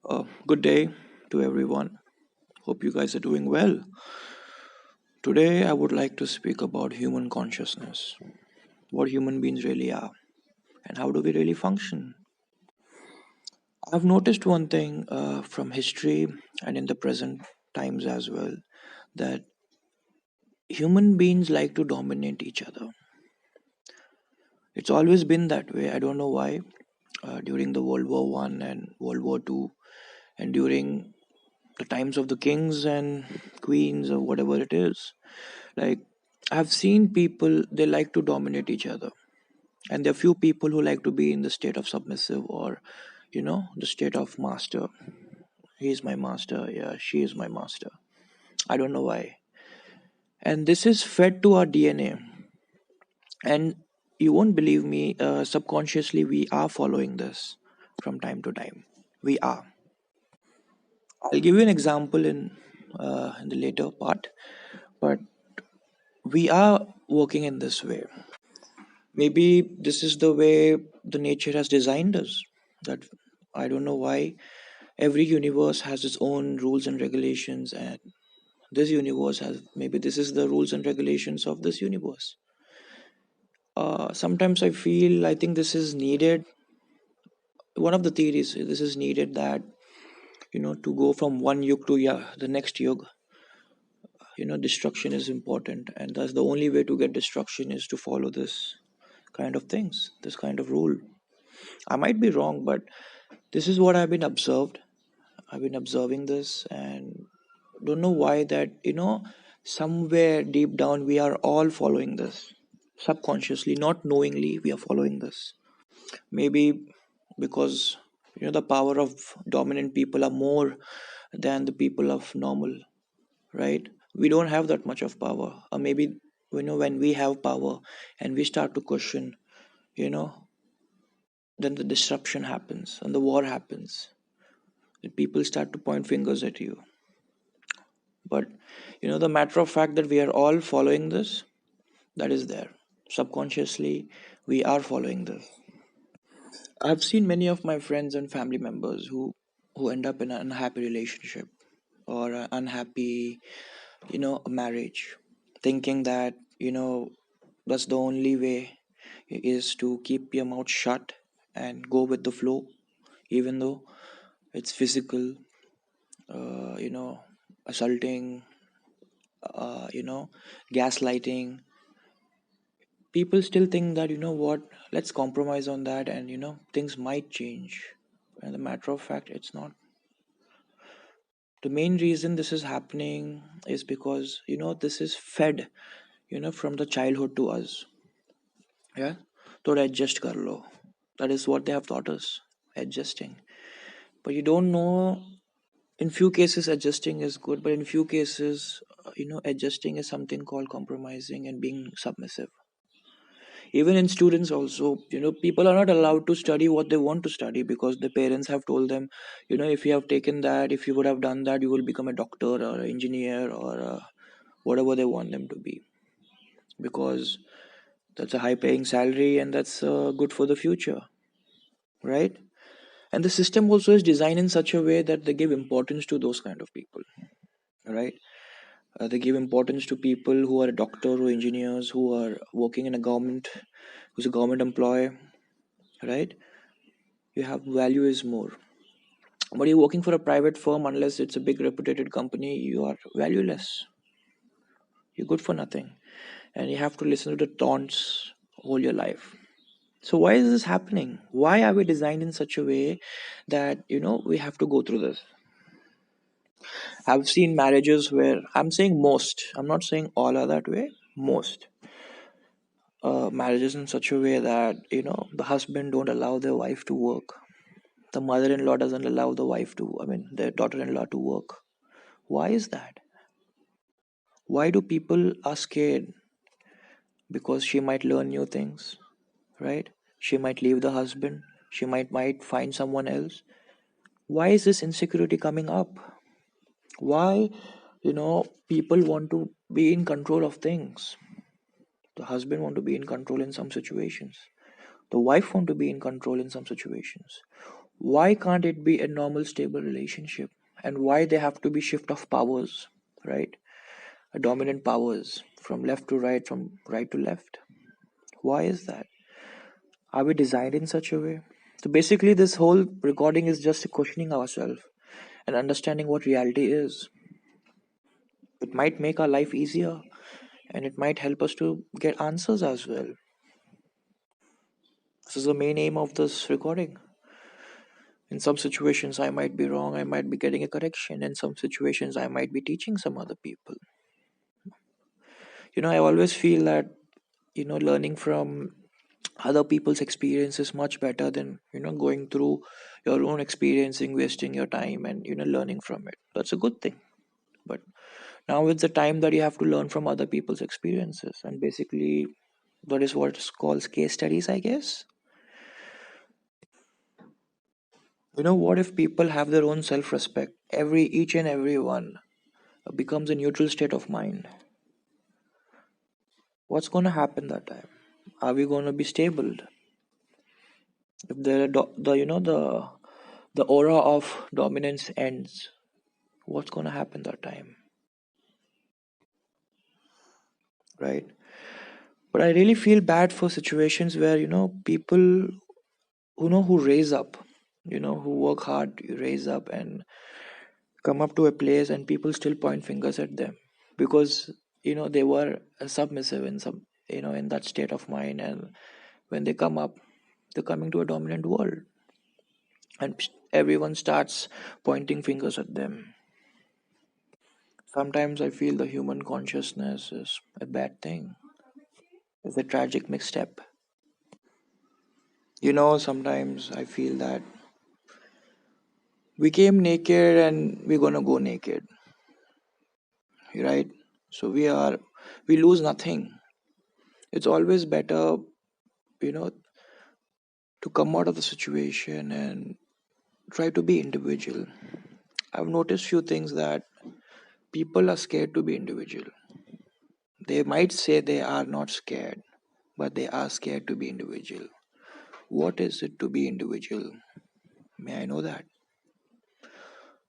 Good day to everyone. Hope you guys are doing well. Today, I would like to speak about human consciousness, what human beings really are, and how do we really function. I've noticed one thing from history and in the present times as well that human beings like to dominate each other. It's always been that way. I don't know why. During the World War One and World War Two, and during the times of the kings and queens or whatever it is, like I've seen people they like to dominate each other, and there are few people who like to be in the state of submissive or the state of master. He is my master, yeah, she is my master. I don't know why. And this is fed to our DNA. And you won't believe me, subconsciously we are following this from time to time. We are. I'll give you an example in the later part, but we are working in this way. Maybe this is the way the nature has designed us. That I don't know why every universe has its own rules and regulations, and this universe has maybe this is the rules and regulations of this universe. Sometimes I think this is needed. One of the theories this is needed that to go from one yug to the next yug. Destruction is important, and thus the only way to get destruction is to follow this kind of things, this kind of rule. I might be wrong, but this is what I've been observing this, and don't know why that somewhere deep down we are all following this subconsciously, not knowingly we are following this. Maybe because the power of dominant people are more than the people of normal, right? We don't have that much of power, or maybe when we have power and we start to question, you know, then the disruption happens and the war happens. And people start to point fingers at you. But the matter of fact that we are all following this, that is there. Subconsciously, we are following this. I've seen many of my friends and family members who end up in an unhappy relationship or an unhappy, marriage, thinking that that's the only way is to keep your mouth shut and go with the flow, even though it's physical, assaulting, gaslighting. People still think that what, let's compromise on that, and things might change. And the matter of fact, it's not. The main reason this is happening is because this is fed from the childhood to us. Yeah, to adjust kar lo. That is what they have taught us, adjusting. But you don't know, in few cases adjusting is good, but in few cases adjusting is something called compromising and being submissive. Even in students also, people are not allowed to study what they want to study because the parents have told them, if you have taken that, if you would have done that, you will become a doctor or an engineer or whatever they want them to be, because that's a high paying salary and that's good for the future, right? And the system also is designed in such a way that they give importance to those kind of people, right? They give importance to people who are a doctor or engineers who are working in a government, who's a government employee, right? You have value is more. But you're working for a private firm, unless it's a big reputed company, you are valueless. You're good for nothing. And you have to listen to the taunts all your life. So why is this happening? Why are we designed in such a way that we have to go through this? I've seen marriages where, I'm saying most, I'm not saying all are that way, most marriages in such a way that the husband don't allow their wife to work, the mother-in-law doesn't allow the wife to, I mean their daughter-in-law to work. Why is that? Why do people are scared? Because she might learn new things, right? She might leave the husband, she might find someone else. Why is this insecurity coming up? Why people want to be in control of things? The husband want to be in control in some situations, the wife want to be in control in some situations. Why can't it be a normal, stable relationship? And why they have to be shift of powers, right? A dominant powers from left to right, from right to left. Why is that? Are we designed in such a way? So basically, this whole recording is just questioning ourselves and understanding what reality is. It might make our life easier and it might help us to get answers as well. This is the main aim of this recording. In some situations, I might be wrong, I might be getting a correction. In some situations, I might be teaching some other people. I always feel that, learning from other people's experience is much better than, going through your own experiencing, wasting your time and, learning from it. That's a good thing. But now it's the time that you have to learn from other people's experiences. And basically, that is what's called case studies, I guess. What if people have their own self-respect? Each and every one becomes a neutral state of mind. What's going to happen that time? Are we going to be stable? If the aura of dominance ends, what's going to happen that time, right? But I really feel bad for situations where people who raise up, who work hard, raise up and come up to a place, and people still point fingers at them because they were submissive in some, in that state of mind. And when they come up, they're coming to a dominant world, and everyone starts pointing fingers at them. Sometimes I feel the human consciousness is a bad thing. It's a tragic misstep. Sometimes I feel that we came naked and we're gonna go naked, right? So we lose nothing. It's always better, you know, to come out of the situation and try to be individual. I've noticed few things that people are scared to be individual. They might say they are not scared, but they are scared to be individual. What is it to be individual? May I know that?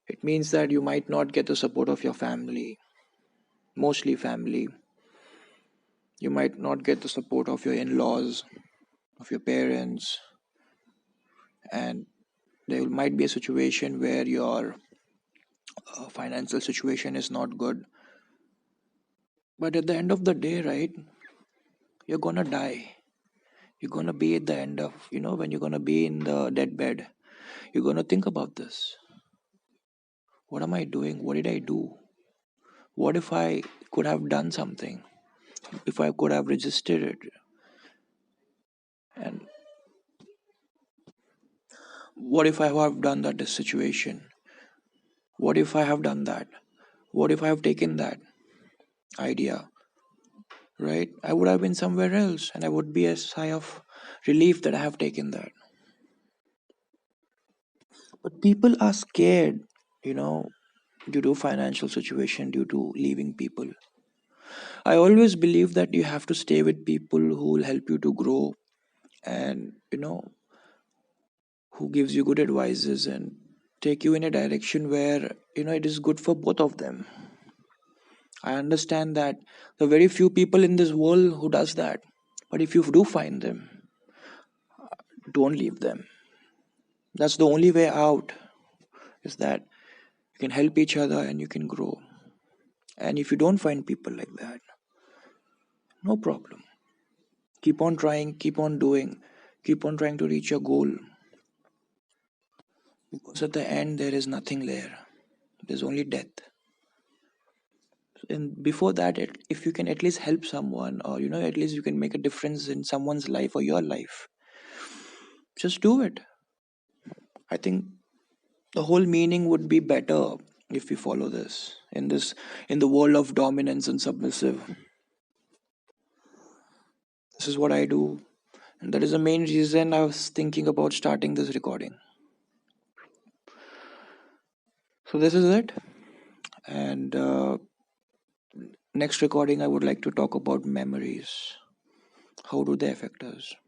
It means that you might not get the support of your family, mostly family. You might not get the support of your in laws, of your parents, and there might be a situation where your financial situation is not good. But at the end of the day, right, you're gonna die. You're gonna be at the end of, when you're gonna be in the deathbed, you're gonna think about this. What am I doing? What did I do? What if I could have done something? If I could have resisted it? And what if I have done that this situation? What if I have done that? What if I have taken that idea? Right? I would have been somewhere else and I would be a sigh of relief that I have taken that. But people are scared, you know, due to financial situation, due to leaving people. I always believe that you have to stay with people who will help you to grow and, who gives you good advices and take you in a direction where, it is good for both of them. I understand that the very few people in this world who does that. But if you do find them, don't leave them. That's the only way out, is that you can help each other and you can grow. And if you don't find people like that, no problem. Keep on trying, keep on doing, keep on trying to reach your goal. Because at the end, there is nothing there. There's only death. And before that, if you can at least help someone, or at least you can make a difference in someone's life or your life, just do it. I think the whole meaning would be better if we follow this in the world of dominance and submissive. This is what I do, and that is the main reason I was thinking about starting this recording. So this is it, and next recording I would like to talk about memories. How do they affect us?